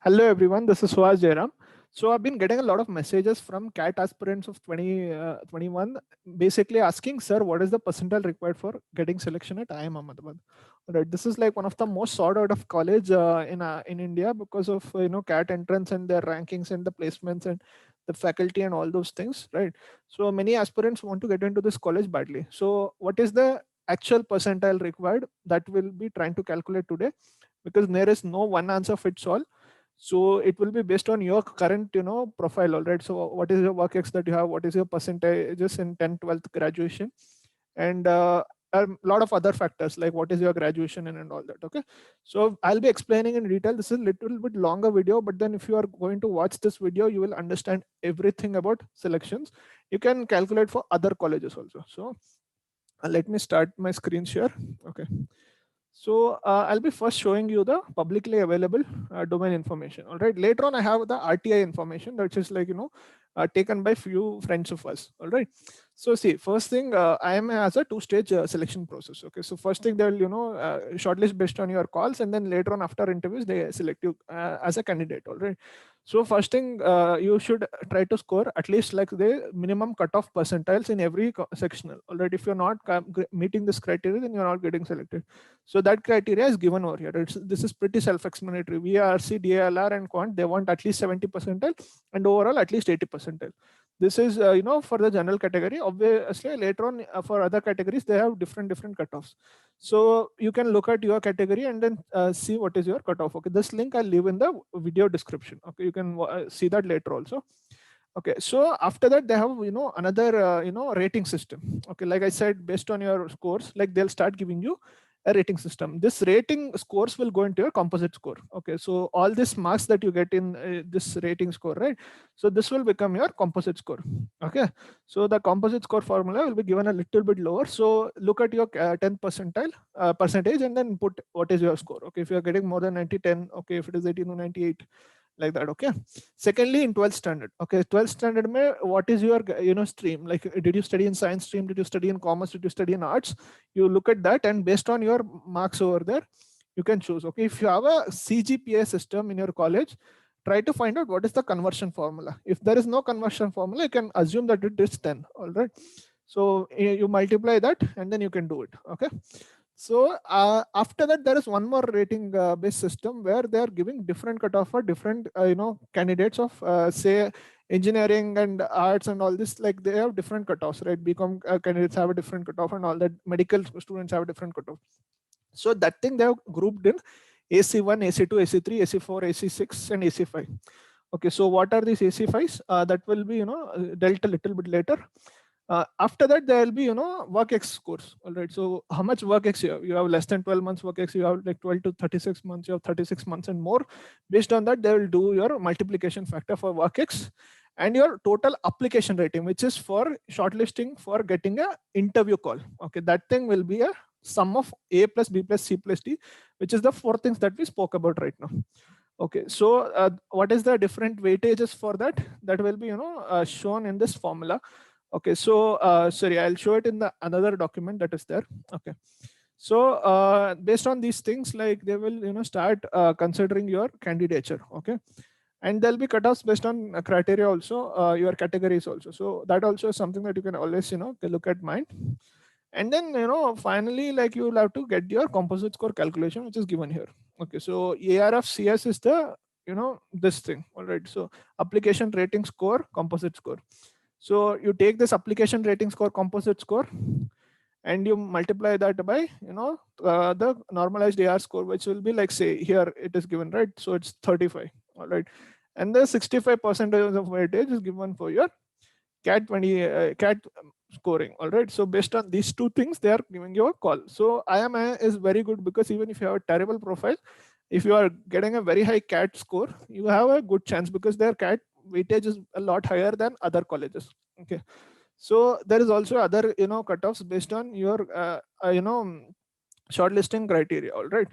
Hello everyone, this is Suhas Jairam. So I've been getting a lot of messages from CAT aspirants of 2021, basically asking, sir, what is the percentile required for getting selection at IIM Ahmedabad? Right, this is like one of the most sought out of college in India because of CAT entrance and their rankings and the placements and the faculty and all those things, right? So many aspirants want to get into this college badly. So what is the actual percentile required? That will be trying to calculate today, because there is no one answer fits all. So it will be based on your current profile. All right, so what is your work ex that you have, what is your percentages in 10th 12th graduation, and a lot of other factors like what is your graduation and all that. Okay, so I'll be explaining in detail. This is a little bit longer video, but then if you are going to watch this video, you will understand everything about selections. You can calculate for other colleges also. So let me start my screen share. Okay, so I'll be first showing you the publicly available domain information. All right. Later on, I have the RTI information, which is like taken by few friends of us. All right. So see, first thing, IIM has a two-stage selection process. Okay. So first thing, they'll shortlist based on your calls, and then later on after interviews, they select you as a candidate. All right. So first thing, you should try to score at least like the minimum cutoff percentiles in every sectional. All right. If you're not meeting this criteria, then you're not getting selected. So that criteria is given over here. This is pretty self-explanatory. VRC, DLR, and Quant, they want at least 70 percentile, and overall at least 80 percentile. This is for the general category. Obviously, later on for other categories, they have different cutoffs. So you can look at your category and then see what is your cutoff. Okay, this link I'll leave in the video description. Okay, you can see that later also. Okay, so after that they have another rating system. Okay, like I said, based on your scores, like they'll start giving you a rating system. This rating scores will go into your composite score. Okay, so all these marks that you get in this rating score, right? So this will become your composite score. Okay, so the composite score formula will be given a little bit lower. So look at your 10th percentile percentage and then put what is your score. Okay, if you are getting more than 90, 10. Okay, if it is 18 to 98, like that. Okay, secondly, in 12th standard, okay, 12th standard mein, what is your stream? Like, did you study in science stream, did you study in commerce, did you study in arts? You look at that, and based on your marks over there, you can choose. Okay, if you have a CGPA system in your college, try to find out what is the conversion formula. If there is no conversion formula, you can assume that it is 10. All right, so you multiply that and then you can do it. Okay, so after that, there is one more rating based system where they are giving different cutoff for different candidates of say engineering and arts and all this. Like they have different cutoffs, right? BCom candidates have a different cutoff, and all that. Medical students have a different cutoff. So that thing they have grouped in AC1, AC2, AC3, AC4, AC6, and AC5. Okay, so what are these AC5s? That will be dealt a little bit later. After that, there will be work ex scores. All right, so how much work ex you have? You have less than 12 months work ex, you have like 12 to 36 months, you have 36 months and more. Based on that, they will do your multiplication factor for work ex and your total application rating, which is for shortlisting for getting a interview call. Okay, that thing will be a sum of A plus B plus C plus D, which is the four things that we spoke about right now. Okay, so what is the different weightages for that? That will be shown in this formula. Okay, so sorry, I'll show it in the another document that is there. Okay, so based on these things, like they will start considering your candidature. Okay, and there'll be cutoffs based on criteria also, your categories also. So that also is something that you can always look at mind. And then finally, like you will have to get your composite score calculation, which is given here. Okay, so ARFCS is the this thing. All right, so application rating score, composite score. So you take this application rating score, composite score, and you multiply that by the normalized AR score, which will be like, say here it is given, right? So it's 35. All right, and the 65% of weightage is given for your CAT 20 CAT scoring. All right, so based on these two things, they are giving you a call. So IIM is very good because even if you have a terrible profile, if you are getting a very high CAT score, you have a good chance because their CAT weightage is a lot higher than other colleges. Okay, so there is also other cutoffs based on your shortlisting criteria. All right,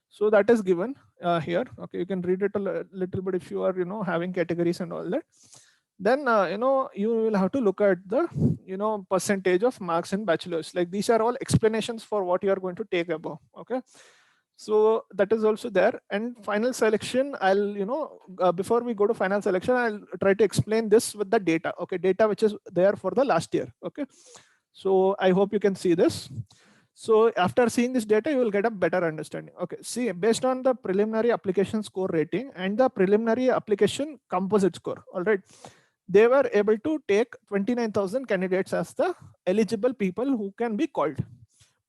so that is given here. Okay, you can read it a little bit if you are having categories and all that. Then you will have to look at the percentage of marks in bachelor's. Like these are all explanations for what you are going to take above. Okay, So that is also there. And final selection, I'll, before we go to final selection, I'll try to explain this with the data. Okay, data which is there for the last year. Okay, so I hope you can see this. So after seeing this data, you will get a better understanding. Okay, see, based on the preliminary application score rating and the preliminary application composite score, all right, they were able to take 29,000 candidates as the eligible people who can be called.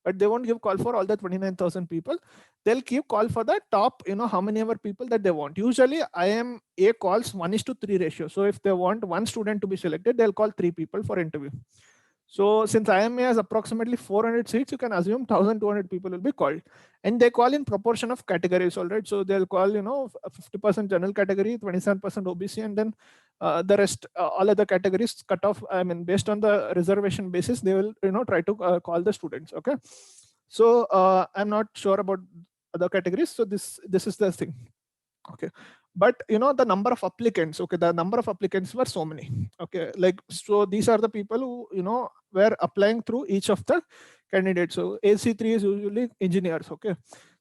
But they won't give call for all the 29,000 people. They'll keep call for the top, how many ever people that they want. Usually IIMA calls 1:3 ratio. So if they want one student to be selected, they'll call 3 people for interview. So since IIMA has approximately 400 seats, you can assume 1,200 people will be called, and they call in proportion of categories. All right, so they'll call 50% general category, 27% OBC, and then the rest, all other categories cut off. I mean, based on the reservation basis, they will try to call the students. Okay, so I'm not sure about other categories. So this is the thing. Okay, but the number of applicants, okay, the number of applicants were so many. Okay, like, so these are the people who were applying through each of the candidates. So AC3 is usually engineers. Okay,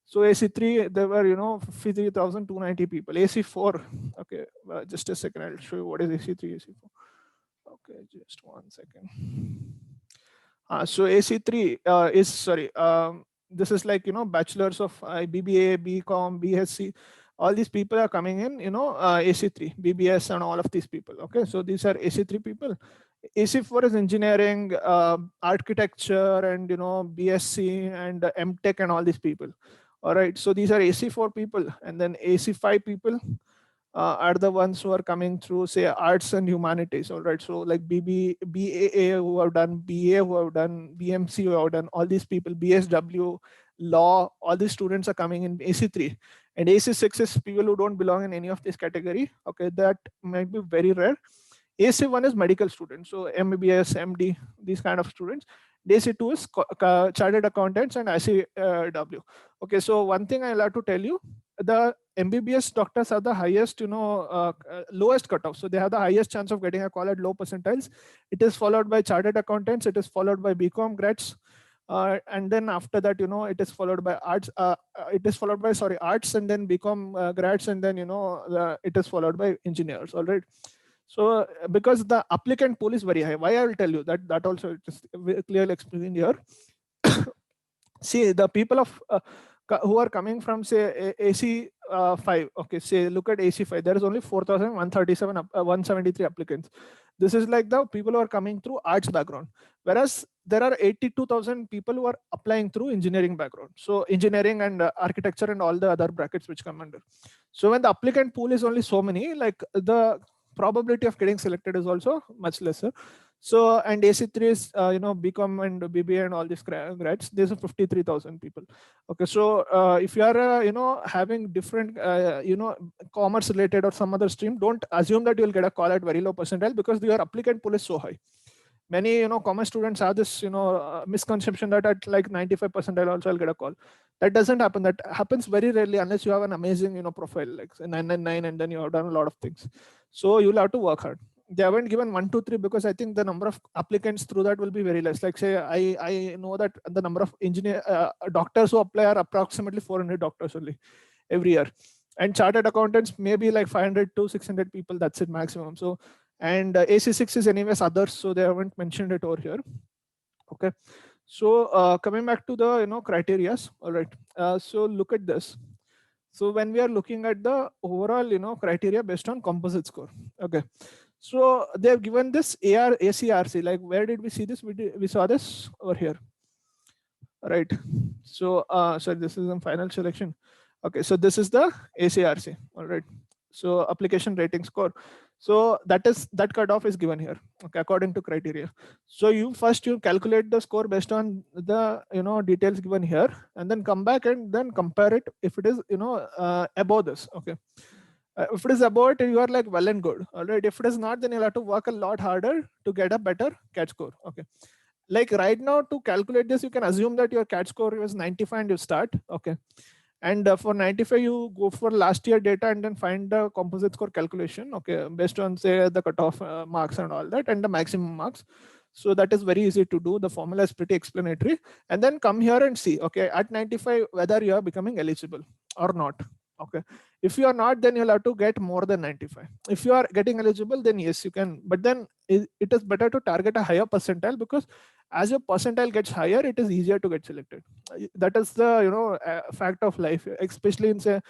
so AC3 there were 53,290 people. AC4, okay, just a second, I'll show you what is AC3, AC4. Okay, just 1 second. So AC3 is, sorry, this is like bachelors of BBA, BCom, BSc. All these people are coming in, AC3, BBS, and all of these people. Okay, so these are AC3 people. AC4 is engineering, architecture, and BSc and MTech and all these people. All right, so these are AC4 people, and then AC5 people are the ones who are coming through, say, arts and humanities. All right, so like BAA who have done, BA who have done, BMC who have done, all these people, BSW, law, all these students are coming in AC3. And AC6 is people who don't belong in any of this category. Okay, that might be very rare. AC1 is medical students, so MBBS, MD, these kind of students. AC2 is chartered accountants and ICW. Okay, so one thing I'll have to tell you, the MBBS doctors have the highest, lowest cutoff. So they have the highest chance of getting a call at low percentiles. It is followed by chartered accountants. It is followed by BCom grads. And then after that, it is followed by arts. It is followed by, sorry, arts, and then BCom grads, and then, it is followed by engineers. All right. So because the applicant pool is very high, why I will tell you that also just clearly explained here. See, the people of who are coming from, say, AC5. Okay, say look at AC5. There is only 4,137 173 applicants. This is like the people who are coming through arts background, whereas there are 82,000 people who are applying through engineering background. So engineering and architecture and all the other brackets which come under. So when the applicant pool is only so many, like, the probability of getting selected is also much lesser. So, and AC3 is BCom and BBA and all these grads. There's 53,000 people. Okay, so if you are having different commerce related or some other stream, don't assume that you'll get a call at very low percentile, because your applicant pool is so high. Many commerce students have this misconception that at like 95 percentile also I'll get a call. That doesn't happen. That happens very rarely unless you have an amazing profile like 999 and then you have done a lot of things. So you'll have to work hard. They haven't given 1, 2, 3 because I think the number of applicants through that will be very less. Like, say, I know that the number of doctors who apply are approximately 400 doctors only every year, and chartered accountants maybe like 500 to 600 people. That's it maximum. So, and AC6 is anyways others, so they haven't mentioned it over here. Okay, so coming back to the criteria. All right, so look at this. So when we are looking at the overall criteria based on composite score. Okay, so they have given this ACRC. Like, where did we see this? We saw this over here, right? So sorry, this is in final selection. Okay, so this is the ACRC. All right, so application rating score. So that cutoff is given here, okay, according to criteria. So you calculate the score based on the details given here, and then come back and then compare it if it is above this. Okay, if it is above it, you are like well and good. All right, if it is not, then you'll have to work a lot harder to get a better CAT score. Okay, like right now, to calculate this, you can assume that your CAT score was 95 and you start. Okay, and for 95, you go for last year data and then find the composite score calculation, okay, based on, say, the cutoff marks and all that, and the maximum marks. So that is very easy to do. The formula is pretty explanatory. And then come here and see, okay, at 95, whether you are becoming eligible or not. Okay. If you are not, then you'll have to get more than 95. If you are getting eligible, then yes, you can. But then it is better to target a higher percentile, because as your percentile gets higher, it is easier to get selected. That is the fact of life, especially in say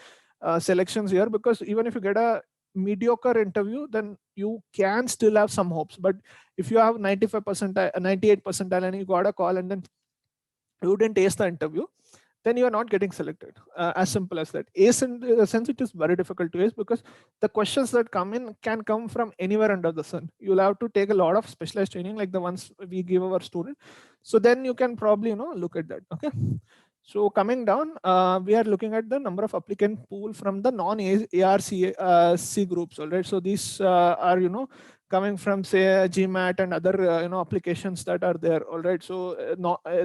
selections here, because even if you get a mediocre interview, then you can still have some hopes. But if you have 95 percentile, 98 percentile, and you got a call and then you didn't ace the interview, then you are not getting selected. As simple as that. Ace, in the sense, it is very difficult to ace, because the questions that come in can come from anywhere under the sun. You'll have to take a lot of specialized training, like the ones we give our student. So then you can probably look at that. Okay. So coming down, we are looking at the number of applicant pool from the non-ARC C groups. All right. So these are coming from say GMAT and other applications that are there. All right. So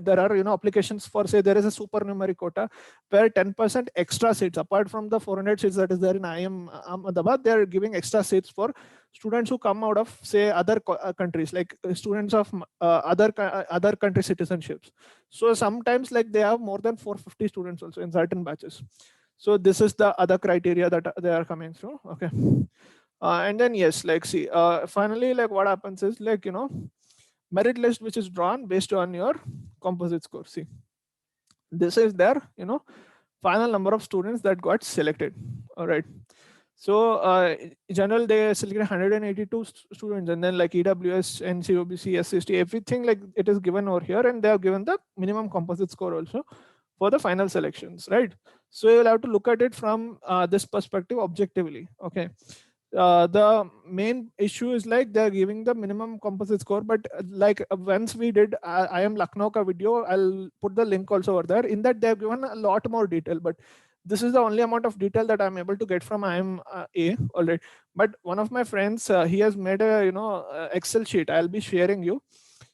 there are applications for say there is a supernumerary quota where 10% extra seats apart from the 400 seats that is there in IIM Ahmedabad. They are giving extra seats for students who come out of say other countries, like students of other country citizenships. So sometimes like they have more than 450 students also in certain batches. So this is the other criteria that they are coming through. Okay. And then yes, like see, finally, like what happens is like merit list which is drawn based on your composite score. See, this is their final number of students that got selected. All right. So in general, they selected 182 students, and then like EWS, NCOBC, SCST, everything like it is given over here, and they have given the minimum composite score also for the final selections, right? So you'll have to look at it from this perspective objectively. Okay. The main issue is like they're giving the minimum composite score, but like once we did IIM Lucknow ka video, I'll put the link also over there. In that they've given a lot more detail, but this is the only amount of detail that I'm able to get from IIM A already. But one of my friends, he has made a Excel sheet. I'll be sharing you.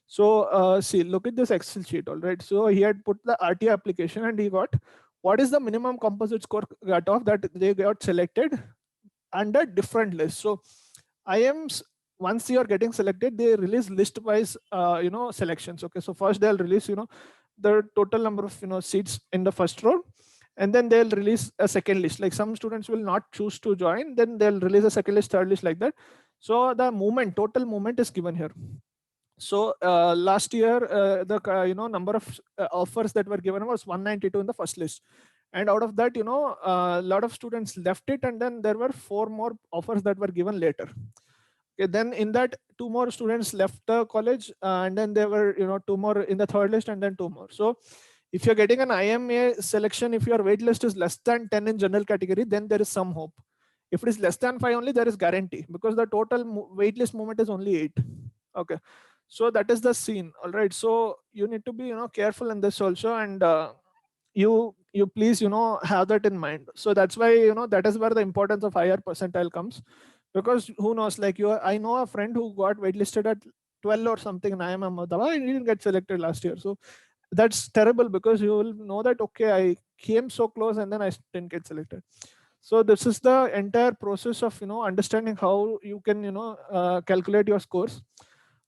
So see, look at this Excel sheet. All right. So he had put the RT application and he got what is the minimum composite score cutoff that they got selected under different lists. So IIMs, once you are getting selected, they release list wise selections. Okay. So first they'll release the total number of seats in the first row, and then they'll release a second list. Like some students will not choose to join, then they'll release a second list, third list, like that. So the total movement is given here. So last year the number of offers that were given was 192 in the first list, and out of that a lot of students left it, and then there were 4 more offers that were given later. Okay, then in that 2 more students left the college, and then there were 2 more in the third list, and then 2 more. So if you're getting an IIM selection, if your wait list is less than 10 in general category, then there is some hope. If it is less than 5 only, there is guarantee, because the total wait list movement is only 8. Okay. So that is the scene. All right. So you need to be careful in this also, and you please have that in mind. So that's why that is where the importance of higher percentile comes, because who knows, like I know a friend who got waitlisted at 12 or something in IIM Ahmedabad, and he didn't get selected last year. So that's terrible, because you will know that okay, I came so close and then I didn't get selected. So this is the entire process of understanding how you can calculate your scores.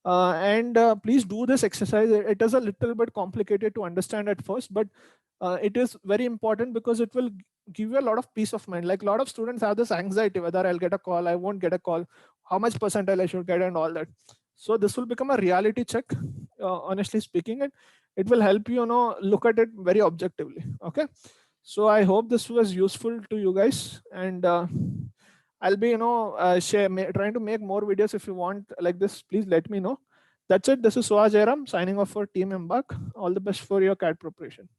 And please do this exercise. It is a little bit complicated to understand at first, but it is very important, because it will give you a lot of peace of mind. Like a lot of students have this anxiety whether I'll get a call, I won't get a call, how much percentile I should get, and all that. So this will become a reality check, honestly speaking, and it will help you look at it very objectively. Okay. So I hope this was useful to you guys, and I'll be trying to make more videos. If you want like this, please let me know. That's it. This is Suhas Jairam signing off for Team Embark. All the best for your CAT preparation.